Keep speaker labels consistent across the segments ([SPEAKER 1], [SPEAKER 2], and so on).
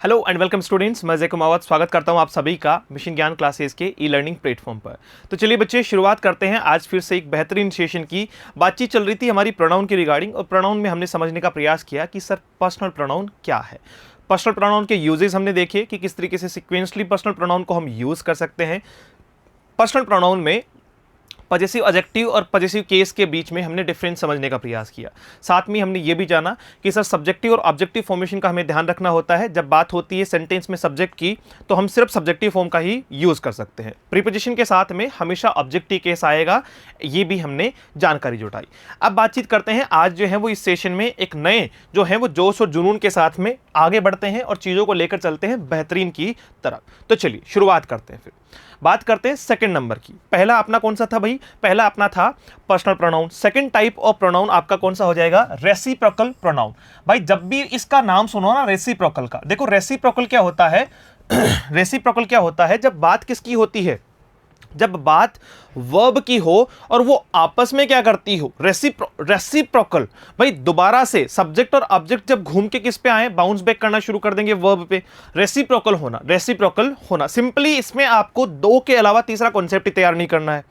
[SPEAKER 1] Hello and welcome students, मैं जय कुमावत स्वागत करता हूं आप सभी का मिशन ज्ञान क्लासेस के ई लर्निंग प्लेटफॉर्म पर। तो चलिए बच्चे, शुरुआत करते हैं आज फिर से एक बेहतरीन सेशन की। बातचीत चल रही थी हमारी प्रोनाउन की रिगार्डिंग, और प्रोनाउन में हमने समझने का प्रयास किया कि सर पर्सनल प्रोनाउन क्या है। पर्सनल प्रोनाउन के यूजेस हमने देखे कि किस तरीके से सिक्वेंसली पर्सनल प्रोनाउन को हम यूज कर सकते हैं। पर्सनल प्रोनाउन में पजेसिव एडजेक्टिव और पजेसिव केस के बीच में हमने डिफरेंस समझने का प्रयास किया। साथ में हमने ये भी जाना कि सर सब्जेक्टिव और ऑब्जेक्टिव फॉर्मेशन का हमें ध्यान रखना होता है। जब बात होती है सेंटेंस में सब्जेक्ट की, तो हम सिर्फ सब्जेक्टिव फॉर्म का ही यूज कर सकते हैं। प्रीपोजिशन के साथ में हमेशा ऑब्जेक्टिव केस आएगा, ये भी हमने जानकारी जुटाई। अब बातचीत करते हैं आज जो है वो इस सेशन में एक नए जो है वो जोश और जुनून के साथ में आगे बढ़ते हैं और चीजों को लेकर चलते हैं बेहतरीन की तरफ। तो चलिए शुरुआत करते हैं। फिर बात करते हैं सेकंड नंबर की। पहला अपना कौन सा था भाई? पहला अपना था personal pronoun. Second type of pronoun आपका कौन सा हो जाएगा? Reciprocal pronoun. भाई जब भी इसका नाम सुनो ना रेसिप्रोकल का, देखो रेसिप्रोकल क्या होता है रेसिप्रोकल क्या होता है? जब बात किसकी होती है? जब बात वर्ब की हो और वो आपस में क्या करती हो? रेसिप्रोकल। भाई दोबारा से सब्जेक्ट और ऑब्जेक्ट जब घूम के किस पे आए, बाउंस बैक करना शुरू कर देंगे वर्ब पे। रेसिप्रोकल होना सिंपली इसमें आपको दो के अलावा तीसरा कॉन्सेप्ट ही तैयार नहीं करना है।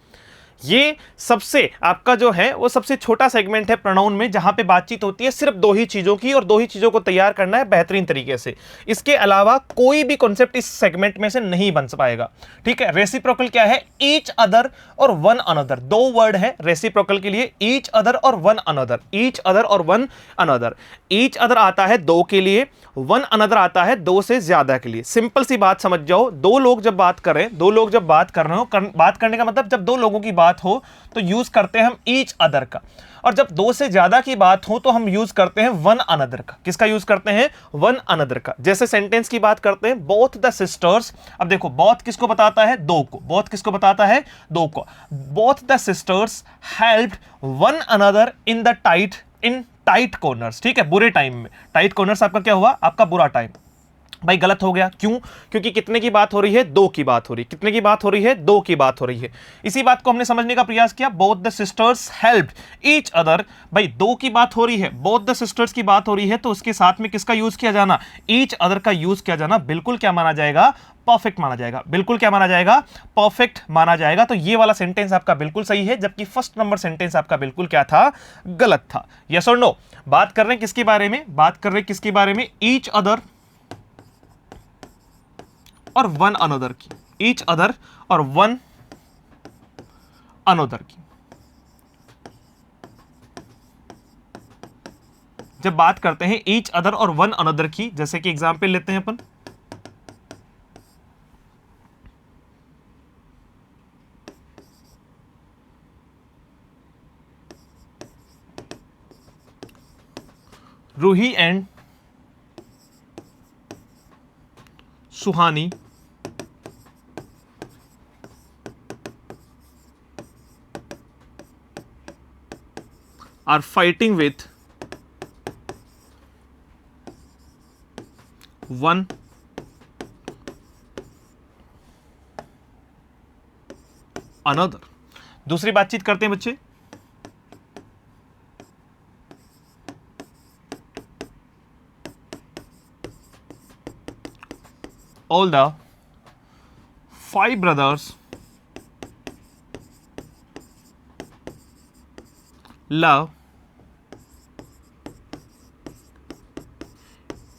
[SPEAKER 1] ये सबसे आपका जो है वो सबसे छोटा सेगमेंट है प्रोनाउन में, जहां पे बातचीत होती है सिर्फ दो ही चीजों की, और दो ही चीजों को तैयार करना है बेहतरीन तरीके से। इसके अलावा कोई भी कॉन्सेप्ट इस सेगमेंट में से नहीं बन पाएगा। ठीक है। रेसिप्रोकल क्या है? ईच अदर और वन अनदर। दो वर्ड है रेसिप्रोकल के लिए, ईच अदर और वन अनदर। ईच अदर और वन अनदर। ईच अदर आता है दो के लिए, वन अनदर आता है दो से ज्यादा के लिए। सिंपल सी बात समझ जाओ, दो लोग जब बात कर रहे हैं, दो लोग जब बात कर रहे हो, बात करने का मतलब जब दो लोगों की बात हो तो यूज करते हैं हम ईच अदर का, और जब दो से ज्यादा की बात हो तो हम यूज करते हैं वन अनदर का। किसका यूज करते हैं? वन अनदर का। जैसे सेंटेंस की बात करते हैं, बोथ द सिस्टर्स। अब देखो बोथ किसको बताता है? दो को। बोथ किसको बताता है? दो को। Both the sisters helped one another in tight corners. ठीक है, बुरे टाइम में। टाइट कॉर्नर्स आपका क्या हुआ? आपका बुरा टाइम। भाई गलत हो गया, क्यों? क्योंकि कितने की बात हो रही है? दो की बात हो रही है। कितने की बात हो रही है? दो की बात हो रही है। इसी बात को हमने समझने का प्रयास किया। Both the sisters helped each other. भाई दो की बात हो रही है, बोथ द सिस्टर्स की बात हो रही है, तो उसके साथ में किसका यूज किया जाना? ईच अदर का यूज किया जाना। बिल्कुल क्या माना जाएगा? परफेक्ट माना जाएगा। बिल्कुल क्या माना जाएगा? परफेक्ट माना जाएगा। तो ये वाला सेंटेंस आपका बिल्कुल सही है, जबकि फर्स्ट नंबर सेंटेंस आपका बिल्कुल क्या था? गलत था। यस और नो? बात कर रहे हैं किसके बारे में? बात कर रहे हैं किसके बारे में? ईच अदर और वन अनदर की। ईच अदर और वन अनदर की। जब बात करते हैं ईच अदर और वन अनदर की, जैसे कि एग्जांपल लेते हैं अपन। Roohi and Suhani are fighting with one another। दूसरी बातचीत करते हैं बच्चे। All the five brothers love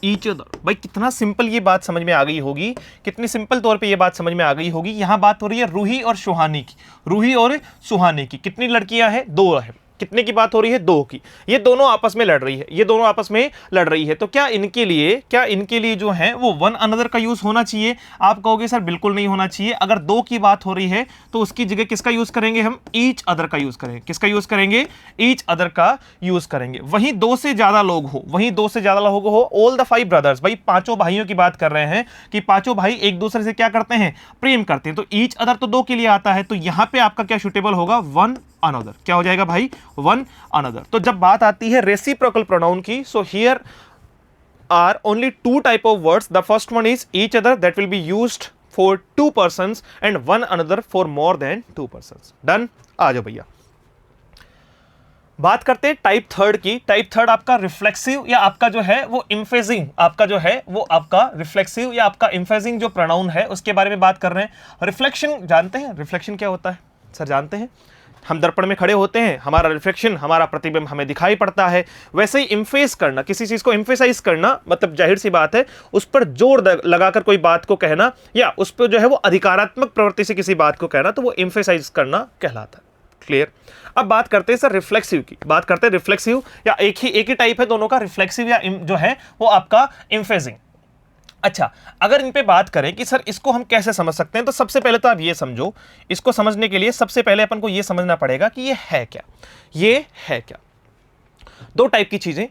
[SPEAKER 1] each other. भाई कितना सिंपल ये बात समझ में आ गई होगी, कितनी सिंपल तौर पे ये बात समझ में आ गई होगी। यहां बात हो रही है रूही और सुहानी की। रूही और सुहानी की कितनी लड़कियां हैं? दो है। कितने की बात हो रही है? दो की। ये दोनों आपस में लड़ रही है, ये दोनों आपस में लड़ रही है। तो क्या इनके लिए जो है वो वन अनदर का यूज होना चाहिए? आप कहोगे सर बिल्कुल नहीं होना चाहिए। अगर दो की बात हो रही है तो उसकी जगह किसका यूज करेंगे हम? ईच अदर का यूज करेंगे। किसका यूज करेंगे? ईच अदर का यूज करेंगे। वहीं दो से ज्यादा लोग हो, ऑल द फाइव ब्रदर्स। भाई पांचों भाइयों की बात कर रहे हैं कि पांचों भाई एक दूसरे से क्या करते हैं? प्रेम करते हैं। तो ईच अदर तो दो के लिए आता है, तो यहां पे आपका क्या सुटेबल होगा? One another. क्या हो जाएगा भाई? One another. तो जब बात आती है रेसिप्रोकल प्रोनाउन की, so here are only two type of words. The first one is each other, that will be used for two persons, and one another for more than two persons. Done? आ जाओ भैया। बात करते हैं type third की। Type third आपका reflexive या आपका जो है वो इम्फेजिंग, आपका जो है वो आपका रिफ्लेक्सिव या आपका इम्फेजिंग जो प्रोनाउन है उसके बारे में बात कर रहे हैं। रिफ्लेक्शन जानते हैं, रिफ्लेक्शन क्या होता है सर? जानते हैं, हम दर्पण में खड़े होते हैं, हमारा रिफ्लेक्शन, हमारा प्रतिबिंब हमें दिखाई पड़ता है। वैसे ही इम्फेस करना, किसी चीज को इम्फेसाइज करना, मतलब जाहिर सी बात है उस पर जोर लगाकर कोई बात को कहना या उस पर जो है वो अधिकारात्मक प्रवृत्ति से किसी बात को कहना, तो वो इम्फेसाइज करना कहलाता है। क्लियर? अब बात करते हैं सर रिफ्लेक्सिव की। बात करते हैं रिफ्लेक्सिव या एक ही टाइप है दोनों का, रिफ्लेक्सिव या जो है वो आपका इम्फेजिंग। अच्छा, अगर इन पे बात करें कि सर इसको हम कैसे समझ सकते हैं, तो सबसे पहले तो आप ये समझो, इसको समझने के लिए सबसे पहले अपन को ये समझना पड़ेगा कि ये है क्या। ये है क्या? दो टाइप की चीजें।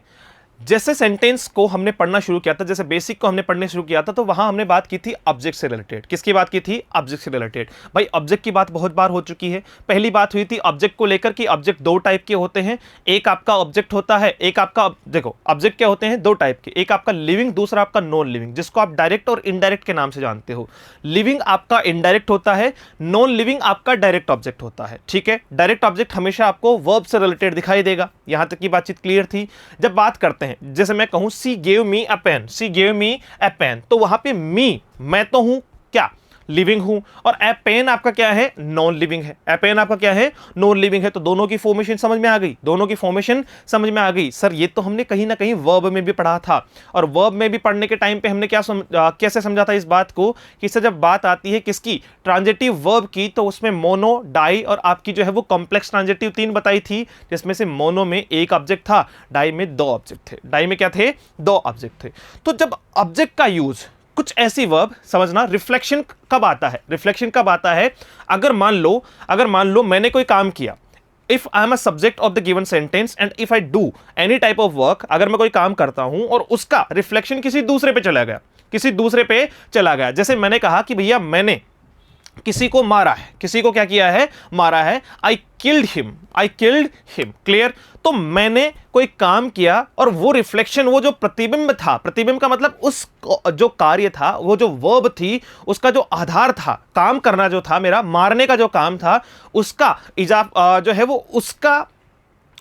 [SPEAKER 1] जैसे सेंटेंस को हमने पढ़ना शुरू किया था, जैसे बेसिक को हमने पढ़ने शुरू किया था, तो वहां हमने बात की थी ऑब्जेक्ट से रिलेटेड। किसकी बात की थी? ऑब्जेक्ट से रिलेटेड। भाई ऑब्जेक्ट की बात बहुत बार हो चुकी है। पहली बात हुई थी ऑब्जेक्ट को लेकर कि ऑब्जेक्ट दो टाइप के होते हैं। एक आपका ऑब्जेक्ट होता है, एक आपका, देखो ऑब्जेक्ट क्या होते हैं? दो टाइप के, एक आपका लिविंग, दूसरा आपका नॉन लिविंग, जिसको आप डायरेक्ट और इनडायरेक्ट के नाम से जानते हो। लिविंग आपका इनडायरेक्ट होता है, नॉन लिविंग आपका डायरेक्ट ऑब्जेक्ट होता है। ठीक है, डायरेक्ट ऑब्जेक्ट हमेशा आपको वर्ब से रिलेटेड दिखाई देगा। यहां तक की बातचीत क्लियर थी। जब बात करते हैं, जैसे मैं कहूं she gave me a pen, she gave me a pen, तो वहां पे मी, मैं तो हूं क्या? लिविंग हूं, और ए पेन आपका क्या है? नॉन लिविंग है। ए पेन आपका क्या है? नॉन लिविंग है। तो दोनों की फॉर्मेशन समझ में आ गई, दोनों की फॉर्मेशन समझ में आ गई। सर ये तो हमने कहीं ना कहीं वर्ब में भी पढ़ा था, और वर्ब में भी पढ़ने के टाइम पे हमने कैसे समझा था इस बात को कि सर जब बात आती है किसकी? ट्रांजिटिव वर्ब की, तो उसमें मोनो, डाई और आपकी जो है वो कॉम्प्लेक्स ट्रांजिटिव तीन बताई थी, जिसमें से मोनो में एक ऑब्जेक्ट था, डाई में दो ऑब्जेक्ट थे। डाई में क्या थे? दो ऑब्जेक्ट थे। तो जब ऑब्जेक्ट का यूज, कुछ ऐसी वर्ब समझना, रिफ्लेक्शन कब आता है? रिफ्लेक्शन कब आता है? अगर मान लो मैंने कोई काम किया, if I am a subject of the given sentence and if I do any type of work, अगर मैं कोई काम करता हूं और उसका रिफ्लेक्शन किसी दूसरे पे चला गया, किसी दूसरे पे चला गया। जैसे मैंने कहा कि भैया मैंने किसी को मारा है, किसी को क्या किया है? मारा है। I killed him, I killed him. Clear? तो मैंने कोई काम किया और वो रिफ्लेक्शन, वो जो प्रतिबिंब था, प्रतिबिंब का मतलब उस जो कार्य था, वो जो वर्ब थी, उसका जो आधार था, काम करना जो था मेरा, मारने का जो काम था, उसका जो है वो, उसका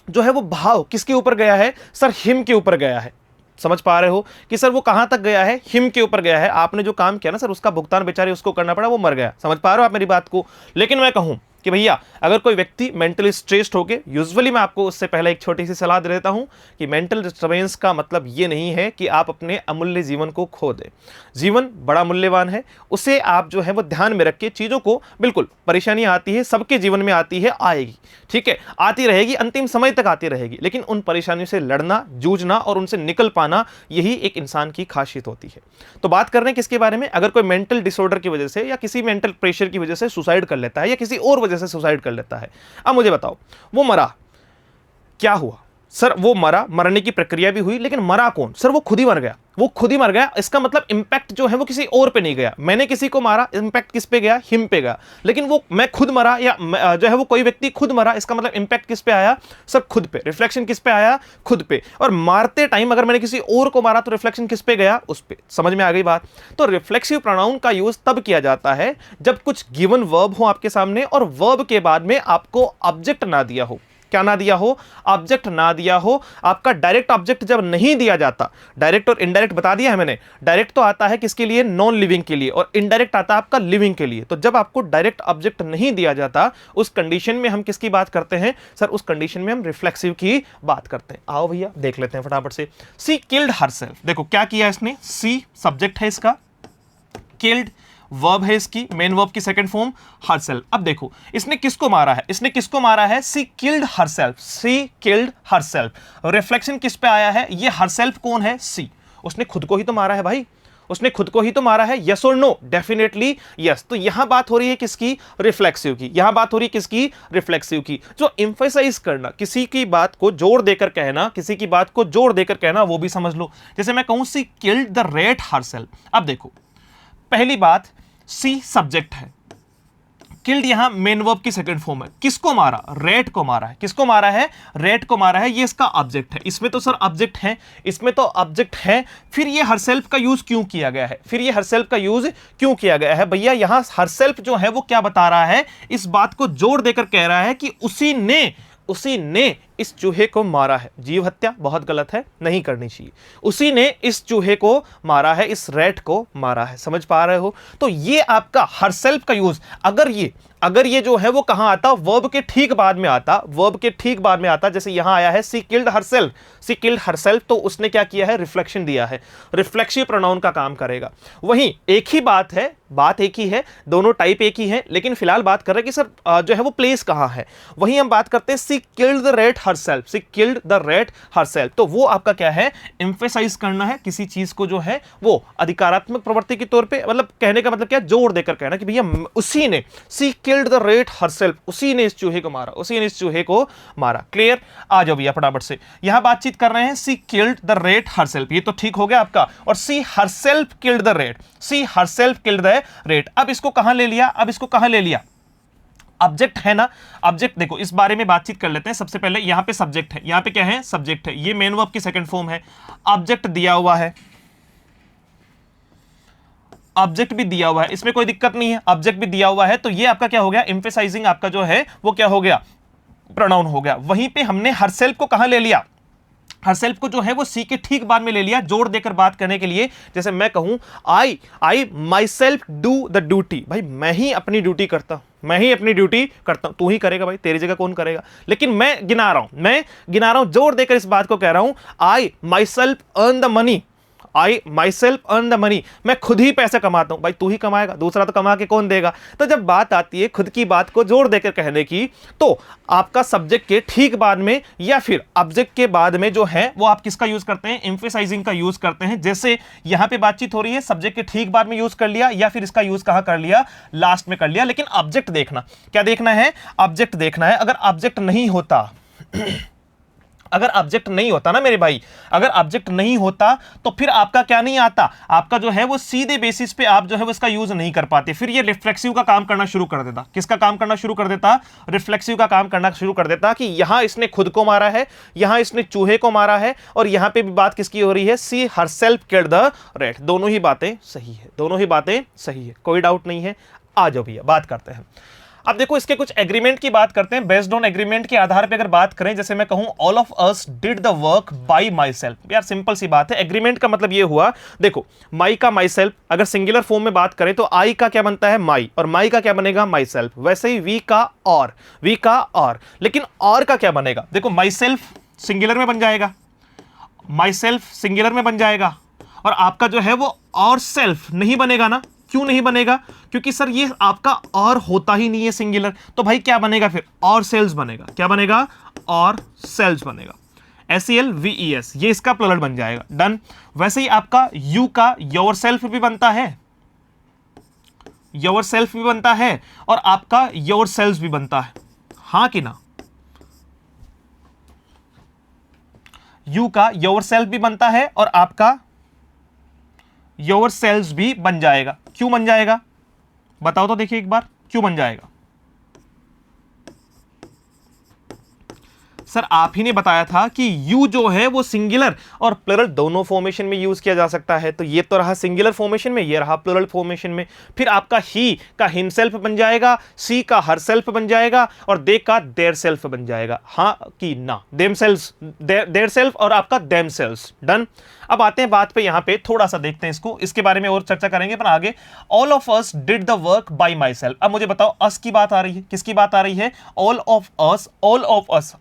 [SPEAKER 1] जो है वो भाव किसके ऊपर गया है? सर हिम के ऊपर गया है। समझ पा रहे हो कि सर वो कहां तक गया है? हिम के ऊपर गया है। आपने जो काम किया ना सर, उसका भुगतान बेचारे उसको करना पड़ा, वो मर गया। समझ पा रहे हो आप मेरी बात को? लेकिन मैं कहूं कि भैया अगर कोई व्यक्ति मेंटली स्ट्रेस्ड हो गए, यूजुअली मैं आपको उससे पहले एक छोटी सी सलाह दे देता हूं कि मेंटल डिस्टर्बेंस का मतलब ये नहीं है कि आप अपने अमूल्य जीवन को खो दें। जीवन बड़ा मूल्यवान है, उसे आप जो है वो ध्यान में रख के चीज़ों को, बिल्कुल परेशानी आती है, सबके जीवन में आती है, आएगी, ठीक है, आती रहेगी, अंतिम समय तक आती रहेगी, लेकिन उन परेशानियों से लड़ना, जूझना और उनसे निकल पाना, यही एक इंसान की खासियत होती है। तो बात कर रहे हैं किसके बारे में? अगर कोई मेंटल डिसऑर्डर की वजह से या किसी मेंटल प्रेशर की वजह से सुसाइड कर लेता है या किसी और वजह से सुसाइड कर लेता है, अब मुझे बताओ वो मरा, क्या हुआ? सर वो मरा, मरने की प्रक्रिया भी हुई, लेकिन मरा कौन? सर वो खुद ही मर गया, वो खुद ही मर गया। इसका मतलब इंपैक्ट जो है वो किसी और पे नहीं गया। मैंने किसी को मारा, इंपैक्ट किस पे गया? हिम पे गया। लेकिन वो मैं खुद मरा या जो है वो कोई व्यक्ति खुद मरा, इसका मतलब इंपैक्ट किस पे आया? सर खुद पे। रिफ्लेक्शन किस पे आया? खुद पे। और मारते टाइम अगर मैंने किसी और को मारा तो रिफ्लेक्शन किस पे गया? उस पे। समझ में आ गई बात? तो रिफ्लेक्सिव प्रोनाउन का यूज तब किया जाता है जब कुछ गिवन वर्ब हो आपके सामने और वर्ब के बाद में आपको ऑब्जेक्ट ना दिया हो। क्या ना दिया हो? ऑब्जेक्ट ना दिया हो। आपका डायरेक्ट ऑब्जेक्ट जब नहीं दिया जाता, डायरेक्ट और इनडायरेक्ट बता दिया है मैंने। डायरेक्ट तो आता है किसके लिए? नॉन लिविंग के लिए, और इनडायरेक्ट आता है आपका लिविंग के लिए। तो जब आपको डायरेक्ट ऑब्जेक्ट नहीं दिया जाता, उस कंडीशन में हम किसकी बात करते हैं? सर उस कंडीशन में हम रिफ्लेक्सिव की बात करते हैं। आओ भैया देख लेते हैं फटाफट से। सी किल्ड हरसेल्फ। देखो क्या किया इसने? सी सब्जेक्ट है इसका, किल्ड वर्ब है इसकी, मेन वर्ब की सेकंड फॉर्म हरसेल्फ। अब देखो इसने किसको मारा है? इसने किसको मारा है? सी killed herself, she killed herself. Reflection किस पे आया है? ये हरसेल्फ कौन है? सी। उसने खुद को ही तो मारा है भाई, उसने खुद को ही तो मारा है। यस और नो? Definitely yes. तो यहां बात हो रही है किसकी? रिफ्लेक्सिव की। यहां बात हो रही है किसकी? रिफ्लेक्सिव की। जो एम्फसाइज करना, किसी की बात को जोर देकर कहना, किसी की बात को जोर देकर कहना, वो भी समझ लो। जैसे मैं कहूं सी किल्ड द रेट हरसेल्फ। अब देखो पहली बात, सी सब्जेक्ट है, किल्ड यहां मेन वर्ब की सेकंड फॉर्म है। किसको मारा? रेट को मारा है। किसको मारा है? रेट को मारा है। ये इसका ऑब्जेक्ट है। इसमें तो सर ऑब्जेक्ट है, इसमें तो ऑब्जेक्ट है। फिर ये हरसेल्फ का यूज क्यों किया गया है? फिर ये हरसेल्फ का यूज क्यों किया गया है? भैया यहां हरसेल्फ जो है वो क्या बता रहा है? इस बात को जोर देकर कह रहा है कि उसी ने इस चूहे को मारा है। जीव हत्या बहुत गलत है, नहीं करनी चाहिए। उसी ने इस चूहे को मारा है, इस रैट को मारा है। समझ पा रहे हो? तो ये आपका हरसेल्फ का यूज, अगर ये जो है वो कहां आता, वर्ब के ठीक बाद में आता, वर्ब के ठीक बाद में आता। जैसे यहां आया है सी killed herself, she killed herself, तो उसने क्या किया है, रिफ्लेक्शन दिया है, रिफ्लेक्सिव प्रोनाउन का काम करेगा। वहीं एक ही बात है, बात एक ही है, दोनों टाइप एक ही है, लेकिन फिलहाल बात कर रहे हैं कि सर जो है वो प्लेस कहां है। वहीं हम बात करते हैं she killed the rat herself, she killed the rat herself, तो वो आपका क्या है, एम्फेसाइज करना है किसी चीज को जो है वो अधिकारात्मक प्रवृत्ति के तौर पे, मतलब कहने का मतलब क्या, जोर देकर कहना कि भैया उसी ने, सी किल्ड द रैट हरसेल्फ, उसी ने इस चूहे को मारा, उसी ने इस चूहे को मारा। क्लियर? आ जाओ भैया फटाफट से, यहां बातचीत कर रहे हैं she killed the rat herself, ये तो ठीक हो गया आपका, और she herself killed the rat, she herself killed the rat. अब इसको कहां ले लिया, अब इसको कहां ले लिया, ऑब्जेक्ट है ना, ऑब्जेक्ट देखो इस बारे में बातचीत कर लेते हैं। सबसे पहले यहां पे सब्जेक्ट है, यहां पे क्या है, सब्जेक्ट है, ये मेन वर्ब की सेकंड फॉर्म है, ऑब्जेक्ट दिया हुआ है, ऑब्जेक्ट भी दिया हुआ है, इसमें कोई दिक्कत नहीं है, ऑब्जेक्ट भी दिया हुआ है, तो ये आपका क्या हो गया, एम्फेसाइजिंग आपका जो है वो क्या हो गया, प्रोनाउन हो गया। वहीं पे हमने हरसेल्फ को कहां ले लिया, हरसेल्फ को जो है वो सी के ठीक बाद में ले लिया, जोड़ देकर बात करने के लिए। जैसे मैं कहूं I myself do the duty, भाई मैं ही अपनी ड्यूटी करता हूं, मैं ही अपनी ड्यूटी करता हूं, तू ही करेगा भाई, तेरी जगह कौन करेगा, लेकिन मैं गिना रहा हूं, जोड़ देकर इस बात को कह रहा हूं, I myself earn the money, I myself earn the money, मैं खुद ही पैसे कमाता हूं, भाई तू ही कमाएगा, दूसरा तो कमा के कौन देगा। तो जब बात आती है खुद की बात को जोड़ देकर कहने की, तो आपका सब्जेक्ट के ठीक बाद में या फिर ऑब्जेक्ट के बाद में जो है वो आप किसका यूज करते हैं, एम्फेसाइजिंग का यूज करते हैं। जैसे यहां पे बातचीत हो रही है, सब्जेक्ट के ठीक बाद में यूज कर लिया, या फिर इसका यूज कहां कर लिया, लास्ट में कर लिया। लेकिन ऑब्जेक्ट देखना, क्या देखना है, ऑब्जेक्ट देखना है। अगर ऑब्जेक्ट नहीं होता अगर ऑब्जेक्ट नहीं होता ना मेरे भाई, अगर ऑब्जेक्ट नहीं होता तो फिर आपका क्या नहीं आता, आपका जो है वो सीधे बेसिस पे आप जो है वो इसका यूज नहीं कर पाते, फिर ये रिफ्लेक्सिव का काम करना शुरू कर देता। किसका काम करना शुरू कर देता, रिफ्लेक्सिव का काम करना शुरू कर देता, कि यहां इसने खुद को मारा है, यहां इसने चूहे को मारा है, और यहां पे भी बात किसकी हो रही है, सी हरसेल्फ किल्ड द रैट। दोनों ही बातें सही है, दोनों ही बातें सही है, कोई डाउट नहीं है। आ जाओ भैया बात करते हैं। अब देखो इसके कुछ एग्रीमेंट की बात करते हैं। बेस्ड ऑन एग्रीमेंट के आधार पे अगर बात करें, जैसे मैं कहूं all of us did the work by my self, यार सिंपल सी बात है। एग्रीमेंट का मतलब ये हुआ, देखो माई का माई सेल्फ, अगर सिंगुलर फॉर्म में बात करें तो आई का क्या बनता है, माई, और माई का क्या बनेगा, माई सेल्फ। वैसे ही वी का और, लेकिन और का क्या बनेगा, देखो माई सेल्फ सिंगुलर में बन जाएगा, माई सेल्फ सिंगुलर में बन जाएगा, और आपका जो है वो और सेल्फ नहीं बनेगा ना। क्यों नहीं बनेगा, क्योंकि सर ये आपका और होता ही नहीं है सिंगुलर, तो भाई क्या बनेगा फिर, और सेल्स बनेगा। क्या बनेगा, और सेल्स बनेगा, SELVES, ये इसका प्लुरल बन जाएगा। डन। वैसे ही आपका यू का योर सेल्फ भी बनता है, योर सेल्फ भी बनता है, और आपका योर सेल्स भी बनता है, हां कि ना। यू का योर सेल्फ भी बनता है और आपका योर सेल्स भी बन जाएगा। क्यों बन जाएगा बताओ तो, देखिए एक बार क्यों बन जाएगा। सर आप ही ने बताया था कि यू जो है वो सिंगुलर और प्लुरल दोनों फॉर्मेशन में यूज किया जा सकता है, तो ये तो रहा सिंगुलर फॉर्मेशन में, ये रहा प्लुरल फॉर्मेशन में। फिर आपका ही का हिमसेल्फ बन जाएगा, सी का हरसेल्फ बन जाएगा, और दे का देयर सेल्फ बन जाएगा, हाँ कि ना, देमसेल्फ, देयर सेल्फ और आपका देमसेल्व्स। डन। अब आते हैं बात पे, यहां पे थोड़ा सा देखते हैं इसको, इसके बारे में और चर्चा करेंगे पर आगे। All of us did the work by my self. अब मुझे बताओ अस की बात आ रही है, किसकी बात आ रही है, all of us, all of us,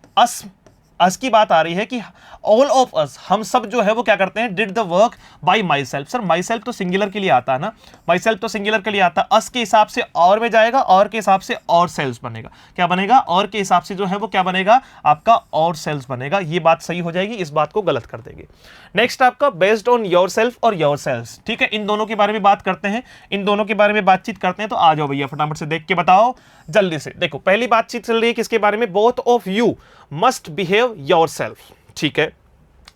[SPEAKER 1] us की बात आ रही है कि ऑल ऑफ अस, हम सब जो है वो क्या करते हैं, did the work by my self. Sir my self तो सिंगुलर के लिए आता है ना, माई सेल्फ तो सिंगुलर के लिए आता है, अस के हिसाब से और में जाएगा, और के हिसाब से और सेल्स बनेगा। क्या बनेगा, और के हिसाब से जो है वो क्या बनेगा, आपका और सेल्स बनेगा। ये बात सही हो जाएगी, इस बात को गलत कर देंगे। नेक्स्ट आपका बेस्ड ऑन योर सेल्फ और योर सेल्स, ठीक है, इन दोनों के बारे में बात करते हैं, इन दोनों के बारे में बातचीत करते हैं। तो आ जाओ भैया फटाफट से देख के बताओ जल्दी से। देखो पहली बातचीत चल रही है किसके बारे में, both of you must behave your self, ठीक है।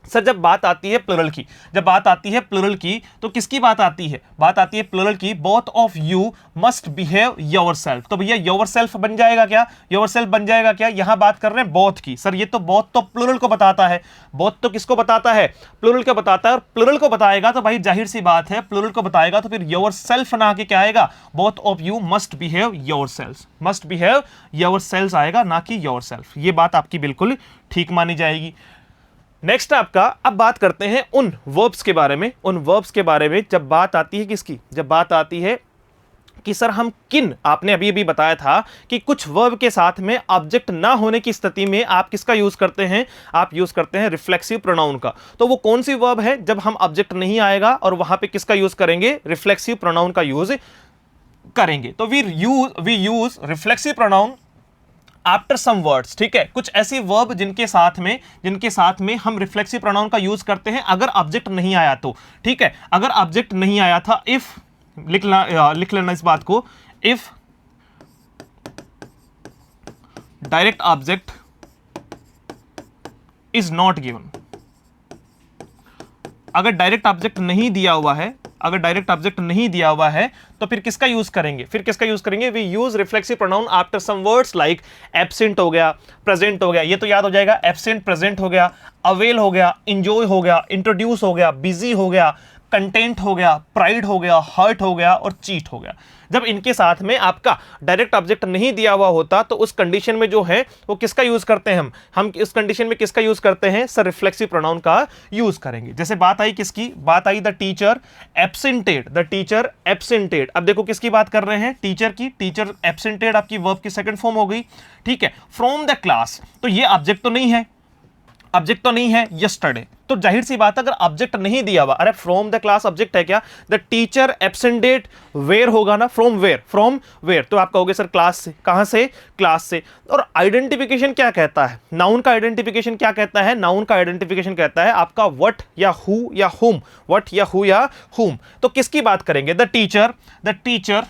[SPEAKER 1] सर जब बात आती है प्लुरल की, जब बात आती है प्लुरल की, तो किसकी बात आती है? बात आती है प्लुरल की, both of you must behave yourself. तो भैया योरसेल्फ बन जाएगा क्या? योरसेल्फ बन जाएगा क्या? यहां बात कर रहे हैं बोथ की। सर ये तो बोथ तो प्लुरल को बताता है, बोथ तो किसको बताता है? प्लुरल को बताता है। और प्लुरल को बताएगा तो भाई जाहिर सी बात है, प्लुरल को बताएगा तो फिर योरसेल्फ ना के क्या आएगा? Both of you must behave yourself, must behave yourself आएगा, ना कि योरसेल्फ। ये बात आपकी बिल्कुल ठीक मानी जाएगी। नेक्स्ट आपका, अब बात करते हैं उन वर्ब्स के बारे में, उन वर्ब्स के बारे में जब बात आती है किसकी? जब बात आती है कि सर हम किन, आपने अभी अभी बताया था कि कुछ वर्ब के साथ में ऑब्जेक्ट ना होने की स्थिति में आप किसका यूज करते हैं? आप यूज करते हैं रिफ्लेक्सिव प्रोनाउन का। तो वो कौन सी वर्ब है जब हम ऑब्जेक्ट नहीं आएगा और वहां पे किसका यूज करेंगे? रिफ्लेक्सिव प्रोनाउन का यूज करेंगे। तो we use reflexive pronoun after some words, ठीक है, कुछ ऐसी वर्ब जिनके साथ में हम रिफ्लेक्सिव प्रोनाउन का यूज करते हैं अगर ऑब्जेक्ट नहीं आया तो, ठीक है। अगर ऑब्जेक्ट नहीं आया था, इफ, लिख लेना इस बात को, if direct object is not given. अगर डायरेक्ट ऑब्जेक्ट नहीं दिया हुआ है, अगर डायरेक्ट ऑब्जेक्ट नहीं दिया हुआ है तो फिर किसका यूज करेंगे? फिर किसका यूज करेंगे? We use reflexive pronoun after some words like absent हो गया, प्रेजेंट हो गया, ये तो याद हो जाएगा, एब्सेंट प्रेजेंट हो गया, अवेल हो गया, इंजॉय हो गया, इंट्रोड्यूस हो गया, बिजी हो गया, कंटेंट हो गया, प्राइड हो गया, हर्ट हो गया और चीट हो गया। जब इनके साथ में आपका डायरेक्ट ऑब्जेक्ट नहीं दिया हुआ होता तो उस कंडीशन में जो है वो किसका यूज करते हैं? हम इस कंडीशन में किसका यूज करते हैं? सर रिफ्लेक्सिव प्रोनाउन का यूज करेंगे। जैसे बात आई किसकी? बात I the teacher एब्सेंटेड, the teacher एब्सेंटेड। अब देखो किसकी बात कर रहे हैं? टीचर की। टीचर एब्सेंटेड आपकी वर्ब की सेकंड फॉर्म हो गई, ठीक है। फ्रॉम द क्लास, तो ये ऑब्जेक्ट तो नहीं है, ऑब्जेक्ट तो नहीं है यस्टरडे, तो जाहिर सी बात अगर ऑब्जेक्ट नहीं दिया हुआ, अरे फ्रॉम द क्लास ऑब्जेक्ट है क्या? द टीचर एब्सेंटेड वेयर होगा ना, फ्रॉम वेयर, फ्रॉम वेयर, तो आप कहोगे सर क्लास से। कहां से? क्लास से। और आइडेंटिफिकेशन क्या कहता है? नाउन का आइडेंटिफिकेशन क्या कहता है? नाउन का आइडेंटिफिकेशन कहता है आपका व्हाट या हु या हुम, व्हाट या हु या हुम। तो किसकी बात करेंगे? द टीचर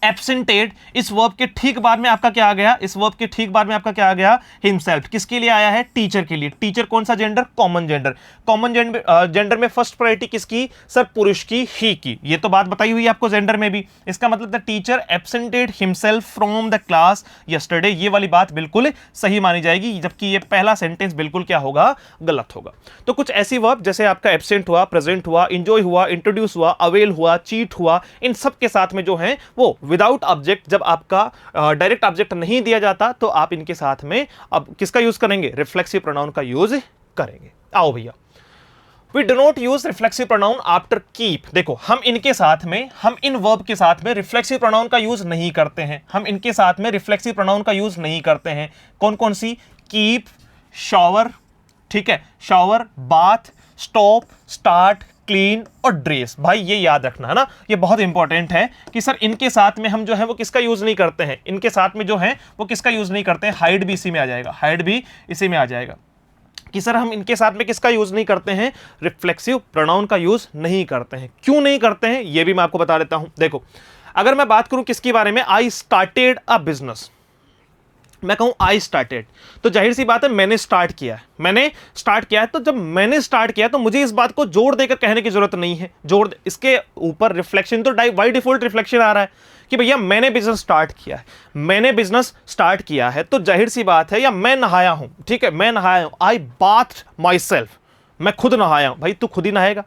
[SPEAKER 1] एब्सेंटेड, इस वर्ब के ठीक बाद में आपका क्या आ गया? इस वर्ब के ठीक बाद में आपका क्या आ गया? हिमसेल्फ। किसके लिए आया है? टीचर के लिए। टीचर कौन सा gender? Common gender. Common gender में फर्स्ट प्रायोरिटी किसकी? सर पुरुष की, ही की। ये तो बात बताई हुई है आपको जेंडर में भी। इसका मतलब the teacher absented himself from the class yesterday, ये वाली बात बिल्कुल सही मानी जाएगी, जबकि ये पहला सेंटेंस बिल्कुल क्या होगा? गलत होगा। तो कुछ ऐसी वर्ब जैसे आपका एब्सेंट हुआ, प्रेजेंट हुआ, इंजॉय हुआ, इंट्रोड्यूस हुआ, अवेल हुआ, चीट हुआ, इन सब के साथ में जो है वो विदाउट ऑब्जेक्ट, जब आपका डायरेक्ट ऑब्जेक्ट नहीं दिया जाता तो आप इनके साथ में अब किसका यूज करेंगे? रिफ्लेक्सिव प्रोनाउन का यूज करेंगे। आओ भैया, we do not use reflexive pronoun after keep. देखो हम इनके साथ में, हम इन वर्ब के साथ में रिफ्लेक्सिव प्रोनाउन का यूज नहीं करते हैं, हम इनके साथ में रिफ्लेक्सिव प्रोनाउन का यूज नहीं करते हैं। कौन कौन सी? कीप, शॉवर, ठीक है, shower, bath, stop, start, clean और ड्रेस। भाई ये याद रखना है ना, ये बहुत इंपॉर्टेंट है कि सर इनके साथ में हम जो है वो किसका यूज नहीं करते हैं? इनके साथ में जो है वो किसका यूज नहीं करते हैं? हाइड भी इसी में आ जाएगा, हाइड भी इसी में आ जाएगा कि सर हम इनके साथ में किसका यूज नहीं करते हैं? रिफ्लेक्सिव प्रोनाउन का यूज नहीं करते हैं। क्यों नहीं करते हैं ये भी मैं आपको बता देता हूं। देखो अगर मैं बात करूं किसके बारे में, आई स्टार्टेड अ बिजनेस, मैं कहूं आई स्टार्टेड, तो जाहिर सी बात है मैंने स्टार्ट किया है, मैंने स्टार्ट किया है। तो जब मैंने स्टार्ट किया तो मुझे इस बात को जोड़ देकर कहने की जरूरत नहीं है, जोड़ इसके ऊपर रिफ्लेक्शन तो बाय डिफॉल्ट रिफ्लेक्शन आ रहा है कि भैया मैंने बिजनेस स्टार्ट किया है, मैंने बिजनेस स्टार्ट किया है, तो जाहिर सी बात है, या मैं नहाया हूं, ठीक है, मैं नहाया हूं, आई बाथ माई सेल्फ, मैं खुद नहाया हूं। भाई तू खुद ही नहाएगा।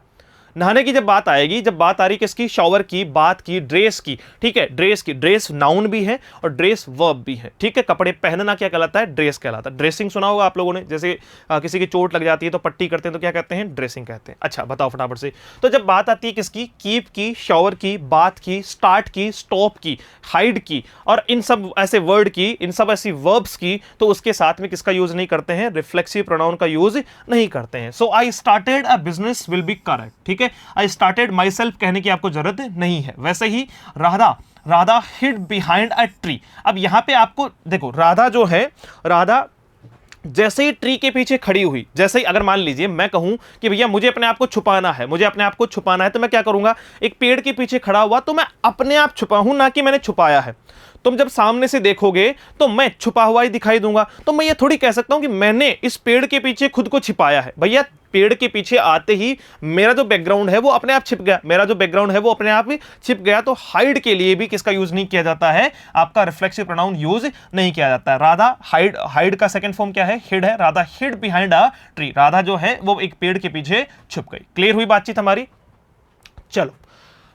[SPEAKER 1] नहाने की जब बात आएगी, जब बात आ रही किसकी? शॉवर की, बात की, ड्रेस की, ठीक है, ड्रेस की। ड्रेस नाउन भी है और ड्रेस वर्ब भी है, ठीक है। कपड़े पहनना क्या कहलाता है? ड्रेस कहलाता है। ड्रेसिंग सुना होगा आप लोगों ने, जैसे किसी की चोट लग जाती है तो पट्टी करते हैं तो क्या कहते हैं? ड्रेसिंग कहते हैं। अच्छा बताओ फटाफट से। तो जब बात आती है किसकी? कीप की, शॉवर की, बात की, स्टार्ट की, स्टॉप की, हाइड की और इन सब ऐसे वर्ड की, इन सब ऐसी वर्ब्स की, तो उसके साथ में किसका यूज नहीं करते हैं? रिफ्लेक्सिव प्रोनाउन का यूज नहीं करते हैं। So I started a business will be correct, ठीक है। आई स्टार्टेड माई सेल्फ कहने की आपको जरूरत नहीं है। वैसे ही Radha hid behind a tree. अब यहां पे आपको देखो, राधा जो है, राधा जैसे ही ट्री के पीछे खड़ी हुई, जैसे ही अगर मान लीजिए मैं कहूं कि भैया मुझे अपने आप को छुपाना है, मुझे अपने आप को छुपाना है, तो मैं क्या करूंगा? एक पेड़ के पीछे खड़ा हुआ तो मैं अपने आप छुपा हूं, ना कि मैंने छुपाया है। तुम जब सामने से देखोगे तो मैं छुपा हुआ ही दिखाई दूंगा। तो मैं ये थोड़ी कह सकता हूं कि मैंने इस पेड़ के पीछे खुद को छिपाया है। भैया पेड़ के पीछे आते ही मेरा जो बैकग्राउंड है वो अपने आप छिप गया, मेरा जो बैकग्राउंड है वो अपने आप ही छिप गया। तो हाइड के लिए भी किसका यूज नहीं किया जाता है, आपका रिफ्लेक्सिव प्रोनाउन यूज नहीं किया जाता है। राधा हाइड, हाइड का सेकंड फॉर्म क्या है, हिड है। Radha hid behind a tree, Radha जो है वो एक पेड़ के पीछे छुप गई। क्लियर हुई बातचीत हमारी? चलो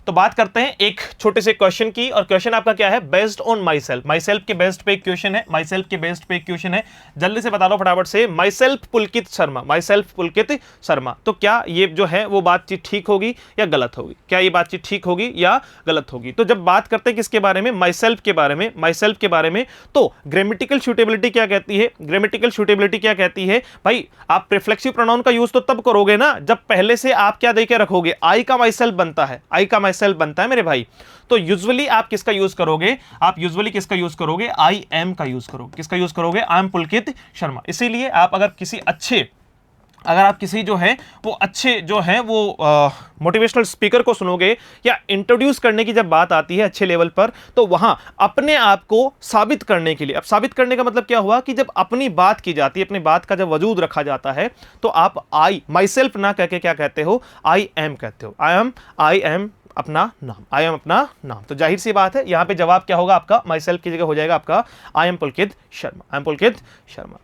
[SPEAKER 1] तो बात करते हैं एक छोटे से क्वेश्चन की, और क्वेश्चन आपका क्या है, based on my self. My self के बेस्ड पे एक क्वेश्चन है, माई सेल्फ के बेस्ड पे एक क्वेश्चन है। जल्दी से बता दो फटाफट से, myself Pulkit Sharma, myself Pulkit Sharma. तो क्या ये जो है वो बातचीत ठीक होगी या गलत होगी? क्या ये बातचीत ठीक होगी या गलत होगी? तो जब बात करते हैं किसके बारे में, माई सेल्फ के बारे में, माई सेल्फ के बारे में, तो ग्रामेटिकल सूटेबिलिटी क्या कहती है, ग्रामेटिकल सूटेबिलिटी क्या कहती है भाई, आप रिफ्लेक्सिव प्रोनाउन का यूज तो तब करोगे ना जब पहले से आप क्या देके रखोगे, आई का माई सेल्फ बनता है, आई का माई सेल्फ बनता है मेरे भाई। तो यूजुअली आप किसका यूज करोगे, आप यूजुअली किसका यूज करोगे, आई एम का यूज करोगे। किसका यूज करोगे, आई एम पुलकित शर्मा। इसीलिए आप अगर किसी अच्छे, अगर आप किसी जो है वो अच्छे जो है वो मोटिवेशनल स्पीकर को सुनोगे या इंट्रोड्यूस करने की जब बात आती है अच्छे लेवल पर, तो वहां अपने आप को साबित करने के लिए, अब साबित करने का मतलब क्या हुआ कि जब अपनी बात की जाती है, अपनी बात का जब वजूद रखा जाता है, तो आप आई माई सेल्फ ना कह के क्या कहते हो, आई एम कहते हो। आई एम अपना नाम, आई एम अपना नाम। तो जाहिर सी बात है यहां पे जवाब क्या होगा आपका, माई सेल्फ की जगह हो जाएगा आपका I am Pulkit Sharma, I am Pulkit Sharma.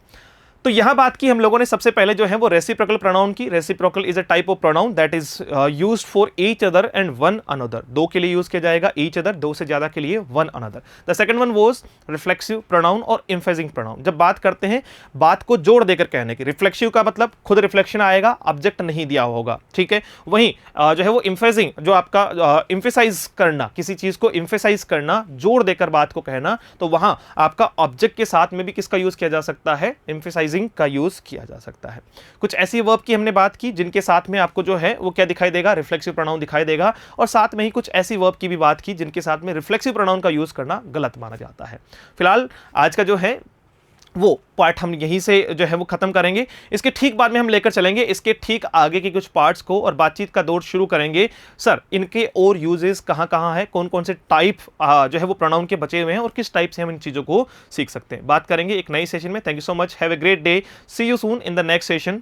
[SPEAKER 1] तो यहां बात की हम लोगों ने सबसे पहले जो है वो रेसिप्रोकल प्रोनाउन की। Reciprocal is a type of pronoun that is used for each other and one another. दो के लिए यूज किया जाएगा, ईच अदर दो से ज्यादा के लिए one another. The second one was reflexive pronoun और एम्फेसिंग प्रोनाउन। जब बात करते हैं बात को जोड़ देकर कहने की, रिफ्लेक्सिव का मतलब खुद रिफ्लेक्शन आएगा, ऑब्जेक्ट नहीं दिया होगा, ठीक है। वहीं जो है वो एम्फेसिंग, जो आपका एम्फेसाइज करना, किसी चीज को एम्फेसाइज करना, जोड़ देकर बात को कहना, तो वहां आपका ऑब्जेक्ट के साथ में भी किसका यूज किया जा सकता है, एम्फेसाइजिंग का यूज किया जा सकता है। कुछ ऐसी वर्ब की हमने बात की जिनके साथ में आपको जो है वो क्या दिखाई देगा, रिफ्लेक्सिव प्रोनाउन दिखाई देगा, और साथ में ही कुछ ऐसी वर्ब की भी बात की जिनके साथ में रिफ्लेक्सिव प्रोनाउन का यूज करना गलत माना जाता है। फिलहाल आज का जो है वो पार्ट हम यहीं से जो है वो खत्म करेंगे। इसके ठीक बाद में हम लेकर चलेंगे इसके ठीक आगे के कुछ पार्ट्स को और बातचीत का दौर शुरू करेंगे। सर इनके और यूजेस कहाँ कहाँ है, कौन कौन से टाइप जो है वो प्रोनाउन के बचे हुए हैं और किस टाइप से हम इन चीज़ों को सीख सकते हैं, बात करेंगे एक नई सेशन में। Thank you so much, have a great day, see you soon in the next session.